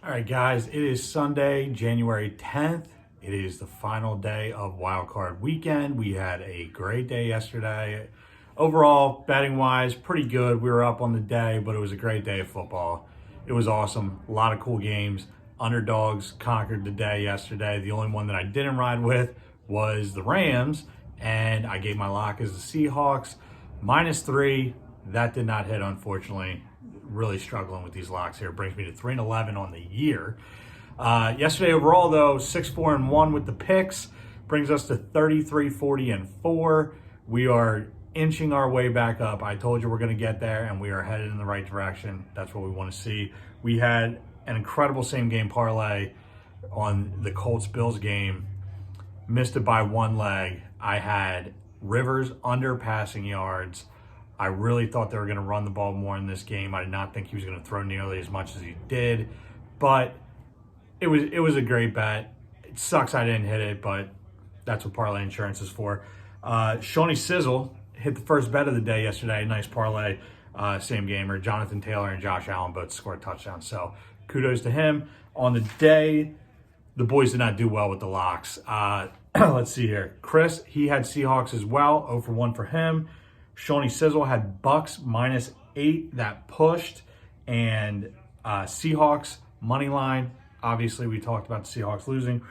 All right, guys, it is Sunday, January 10th. It is the final day of Wildcard weekend. We had a great day yesterday. Overall, betting wise, pretty good. We were up on the day, but it was a great day of football. It was awesome. A lot of cool games. Underdogs conquered the day yesterday. The only one that I didn't ride with was the Rams, and I gave my lock as the Seahawks. -3. That did not hit, unfortunately. Really struggling with these locks here. Brings me to 3-11 on the year. Yesterday overall, though, 6-4-1 with the picks brings us to 33-40-4. We are inching our way back up. I told you we're going to get there, and we are headed in the right direction. That's what we want to see. We had an incredible same game parlay on the Colts-Bills game. Missed it by one leg. I had Rivers under passing yards. I really thought they were going to run the ball more in this game. I did not think he was going to throw nearly as much as he did, but it was a great bet. It sucks I didn't hit it, but that's what parlay insurance is for. Shawnee Sizzle hit the first bet of the day yesterday. Nice parlay, same gamer. Jonathan Taylor and Josh Allen both scored touchdowns, so kudos to him. On the day, the boys did not do well with the locks. Let's see here. Chris, he had Seahawks as well. 0 for 1 for him. Shawnee Sizzle had Bucks -8 that pushed, and Seahawks money line. Obviously, we talked about the Seahawks losing.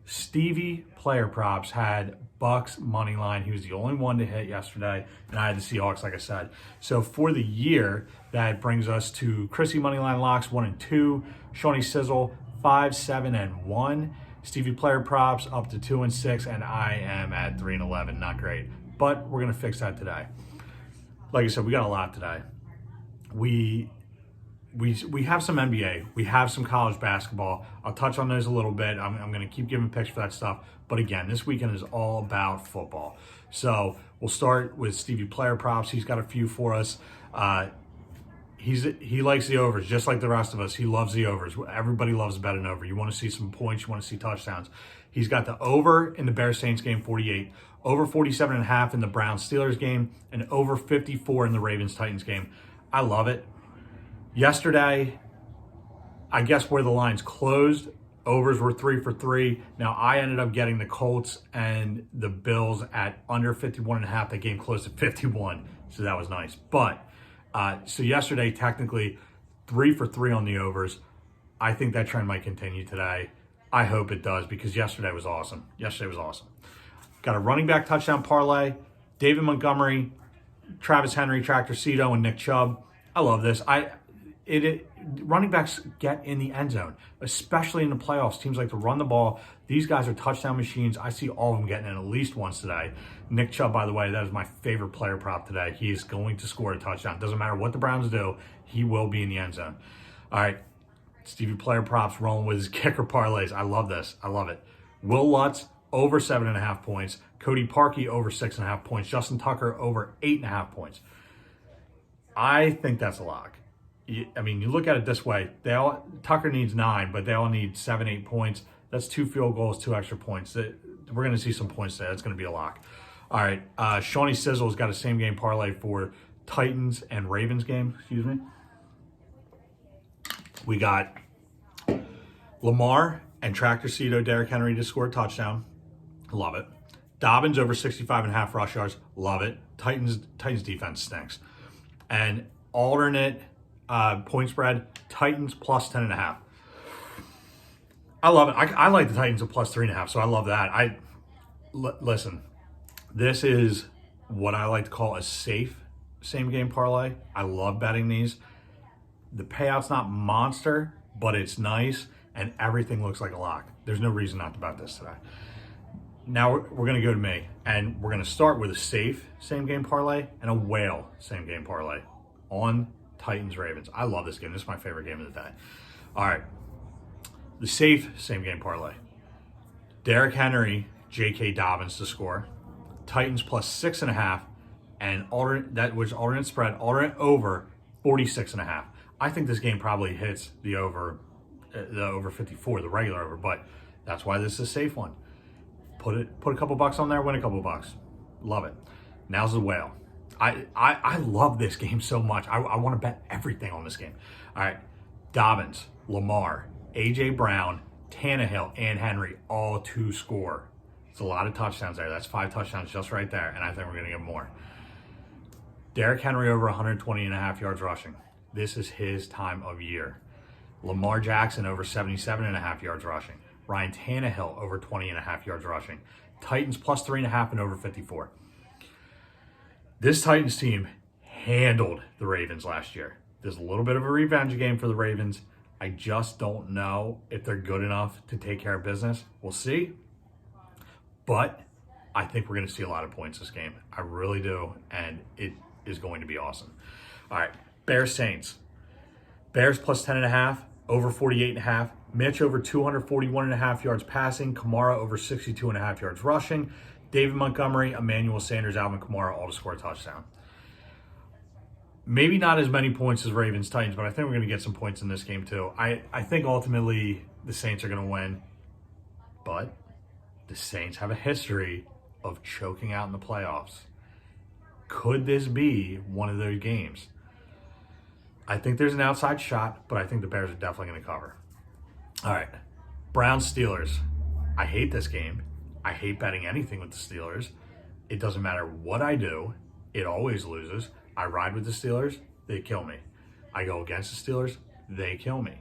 Stevie Player Props had Bucks money line. He was the only one to hit yesterday, and I had the Seahawks, like I said. So for the year, that brings us to Chrissy money line locks 1 and 2, Shawnee Sizzle 5, 7, and 1. Stevie Player Props up to 2 and 6, and I am at 3 and 11. Not great, but we're gonna fix that today. Like I said, we got a lot today. We have some NBA. We have some college basketball. I'll touch on those a little bit. I'm going to keep giving picks for that stuff. But again, this weekend is all about football. So we'll start with Stevie Player Props. He's got a few for us. He likes the overs, just like the rest of us. He loves the overs. Everybody loves betting over. You want to see some points. You want to see touchdowns. He's got the over in the Bears-Saints game, 48. Over 47.5 in the Browns-Steelers game. And over 54 in the Ravens-Titans game. I love it. Yesterday, I guess where the lines closed, overs were 3 for 3. Now, I ended up getting the Colts and the Bills at under 51.5. That game closed at 51, so that was nice. But, so yesterday, technically, 3 for 3 on the overs. I think that trend might continue today. I hope it does, because yesterday was awesome. Got a running back touchdown parlay. David Montgomery, Travis Henry, Tractor Cito, and Nick Chubb. I love this. Running backs get in the end zone, especially in the playoffs. Teams like to run the ball. These guys are touchdown machines. I see all of them getting in at least once today. Nick Chubb, by the way, that is my favorite player prop today. He is going to score a touchdown. Doesn't matter what the Browns do, he will be in the end zone. All right, Stevie Player Props rolling with his kicker parlays. I love this. I love it. Will Lutz over 7.5 points. Cody Parkey over 6.5 points. Justin Tucker over 8.5 points. I think that's a lock. I mean, you look at it this way. Tucker needs 9, but they all need 7, 8 points. That's 2 field goals, 2 extra points. We're going to see some points there. That's going to be a lock. All right, Shawnee Sizzle's got a same game parlay for Titans and Ravens game. Excuse me. We got Lamar and Tractor Cito, Derrick Henry to score a touchdown. Love it. Dobbins over 65.5 rush yards. Love it. Titans defense stinks. And alternate point spread, Titans plus 10.5. I love it. I like the Titans at plus 3.5, so I love that. Listen, this is what I like to call a safe same game parlay. I love betting these. The payout's not monster, but it's nice, and everything looks like a lock. There's no reason not to bet this today. Now we're going to go to me, and we're going to start with a safe same game parlay and a whale same game parlay on Titans Ravens. I love this game. This is my favorite game of the day. All right, the safe same game parlay. Derrick Henry, J.K. Dobbins to score. Titans plus 6.5, and alternate spread, alternate over 46.5. I think this game probably hits the over 54, the regular over, but that's why this is a safe one. Put a couple bucks on there, win a couple bucks. Love it. Now's the whale. I love this game so much. I want to bet everything on this game. All right, Dobbins, Lamar, A.J. Brown, Tannehill, and Henry all to score. It's a lot of touchdowns there. That's 5 touchdowns just right there, and I think we're going to get more. Derrick Henry over 120.5 yards rushing. This is his time of year. Lamar Jackson over 77.5 yards rushing. Ryan Tannehill over 20.5 yards rushing. Titans plus 3.5 and over 54. This Titans team handled the Ravens last year. There's a little bit of a revenge game for the Ravens. I just don't know if they're good enough to take care of business. We'll see. But I think we're going to see a lot of points this game. I really do. And it is going to be awesome. All right. Bears Saints. Bears plus 10.5, over 48.5. Mitch over 241.5 yards passing. Kamara over 62.5 yards rushing. David Montgomery, Emmanuel Sanders, Alvin Kamara all to score a touchdown. Maybe not as many points as Ravens Titans, but I think we're going to get some points in this game too. I think ultimately the Saints are going to win, but the Saints have a history of choking out in the playoffs. Could this be one of those games? I think there's an outside shot, but I think the Bears are definitely going to cover. All right, Browns Steelers. I hate this game. I hate betting anything with the Steelers. It doesn't matter what I do. It always loses. I ride with the Steelers. They kill me. I go against the Steelers. They kill me.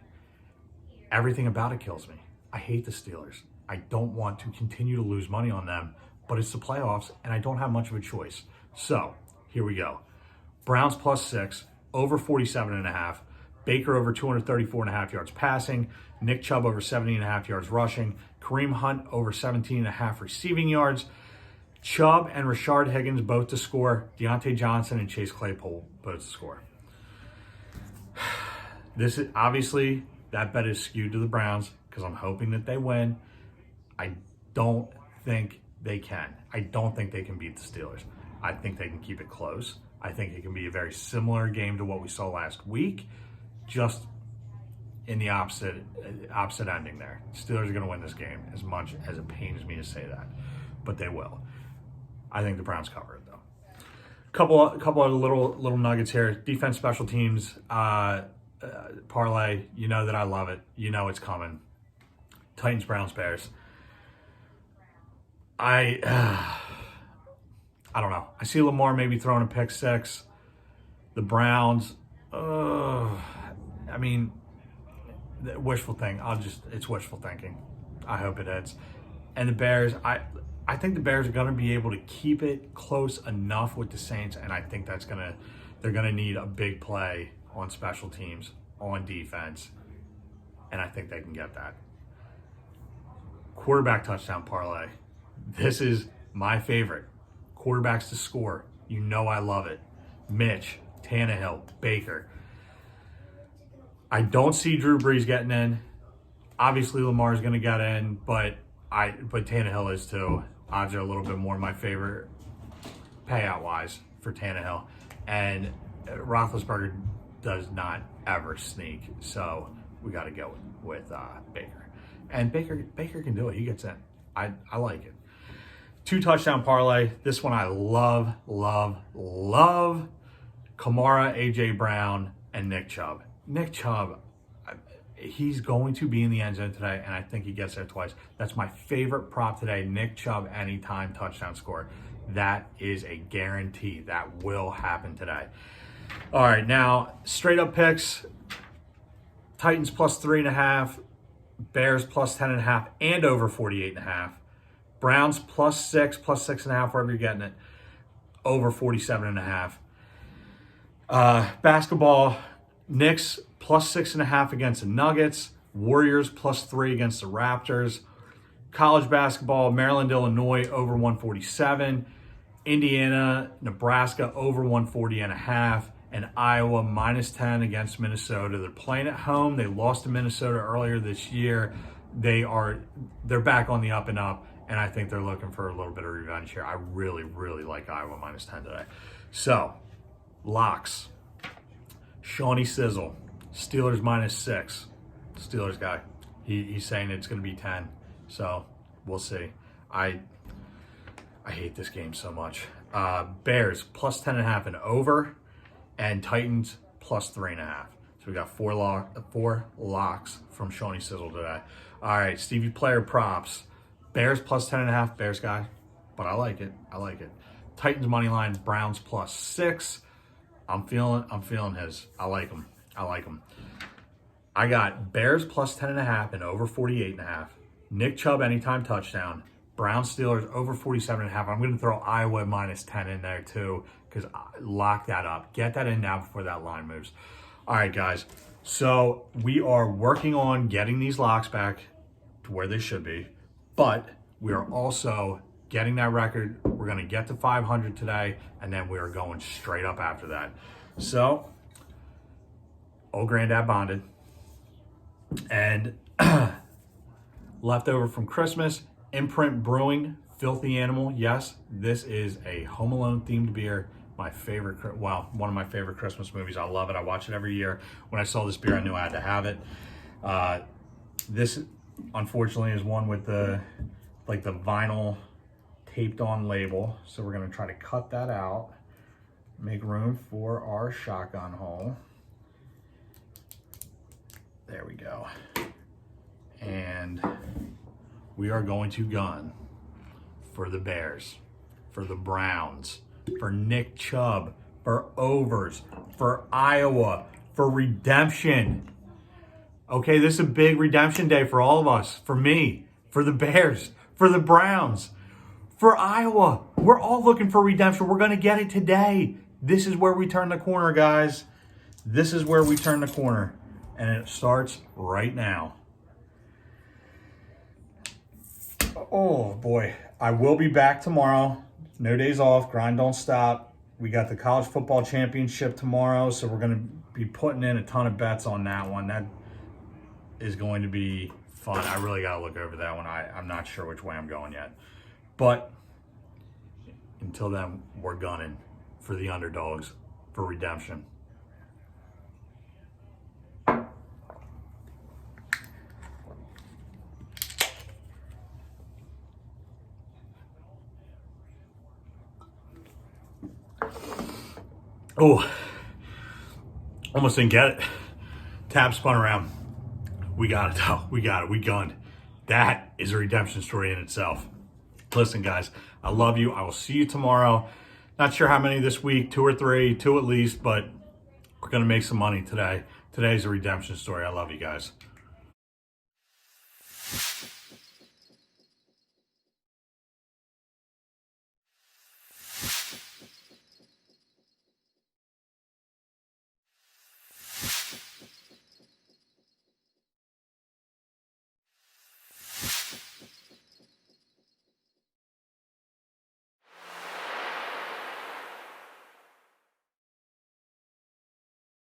Everything about it kills me. I hate the Steelers. I don't want to continue to lose money on them, but it's the playoffs, and I don't have much of a choice. So, here we go. Browns plus 6, over 47.5. Baker over 234.5 yards passing. Nick Chubb over 70.5 yards rushing. Kareem Hunt over 17.5 receiving yards. Chubb and Rashard Higgins both to score. Deontay Johnson and Chase Claypool both to score. This is obviously, that bet is skewed to the Browns because I'm hoping that they win. I don't think they can. I don't think they can beat the Steelers. I think they can keep it close. I think it can be a very similar game to what we saw last week, just in the opposite ending there. Steelers are going to win this game, as much as it pains me to say that, but they will. I think the Browns cover it though. Couple of little nuggets here. Defense, special teams, parlay. You know that I love it. You know it's coming. Titans, Browns, Bears. I don't know. I see Lamar maybe throwing a pick 6. The Browns, I mean, wishful thing. It's wishful thinking. I hope it is. And the Bears, I think the Bears are going to be able to keep it close enough with the Saints, and I think they're going to need a big play on special teams, on defense, and I think they can get that. Quarterback touchdown parlay. This is my favorite. Quarterbacks to score. You know I love it. Mitch, Tannehill, Baker. I don't see Drew Brees getting in. Obviously Lamar's going to get in, but Tannehill is too. Odds are a little bit more my favorite payout-wise for Tannehill. And Roethlisberger does not ever sneak, so we got to go with Baker. And Baker can do it. He gets in. I like it. 2 touchdown parlay. This one I love. Kamara, A.J. Brown, and Nick Chubb. Nick Chubb, he's going to be in the end zone today, and I think he gets there twice. That's my favorite prop today. Nick Chubb, anytime touchdown score. That is a guarantee. That will happen today. All right, now, straight up picks. Titans plus 3.5. Bears plus 10.5 and over 48.5. Browns plus 6, plus 6.5, wherever you're getting it. Over 47.5. Basketball, Knicks plus 6.5 against the Nuggets. Warriors plus 3 against the Raptors. College basketball, Maryland, Illinois over 147. Indiana, Nebraska over 140.5. And Iowa minus 10 against Minnesota. They're playing at home. They lost to Minnesota earlier this year. They're back on the up and up, and I think they're looking for a little bit of revenge here. I really like Iowa minus 10 today. So, locks. Shawnee Sizzle, Steelers minus 6. Steelers guy. He's saying it's going to be 10. So, we'll see. I hate this game so much. Bears plus 10.5 and over. And Titans plus 3.5. So we got four locks from Shawnee Sizzle today. All right, Stevie Player props. Bears plus 10.5. Bears guy, but I like it. I like it. Titans money line. Browns plus 6. I'm feeling his. I like him. I like him. I got Bears plus 10.5 and over 48.5. Nick Chubb anytime touchdown. Browns Steelers over 47.5. I'm going to throw Iowa minus 10 in there too, because lock that up. Get that in now before that line moves. All right, guys. So we are working on getting these locks back to where they should be, but we are also getting that record. We're going to get to 500 today, and then we are going straight up after that. So, old granddad bonded, and leftover from Christmas, Imprint Brewing, Filthy Animal. Yes, this is a Home Alone themed beer. My favorite, well, one of my favorite Christmas movies. I love it. I watch it every year. When I saw this beer, I knew I had to have it. This, unfortunately, is one with the vinyl taped on label. So we're gonna try to cut that out, make room for our shotgun hole. There we go. And we are going to gun for the Bears, for the Browns, for Nick Chubb, for overs, for Iowa, for redemption. Okay, this is a big redemption day for all of us, for me, for the Bears, for the Browns, for Iowa. We're all looking for redemption. We're going to get it today. This is where we turn the corner, guys. This is where we turn the corner. And it starts right now. Oh, boy. I will be back tomorrow. No days off. Grind don't stop. We got the college football championship tomorrow, so we're going to be putting in a ton of bets on that one. That is going to be fun. I really got to look over that one. I'm not sure which way I'm going yet. But until then, we're gunning for the underdogs for redemption. Oh, almost didn't get it. Tab spun around. We got it though. We got it. We gunned. That is a redemption story in itself. Listen, guys, I love you. I will see you tomorrow. Not sure how many this week, 2 or 3, 2 at least, but we're going to make some money today. Today's a redemption story. I love you guys.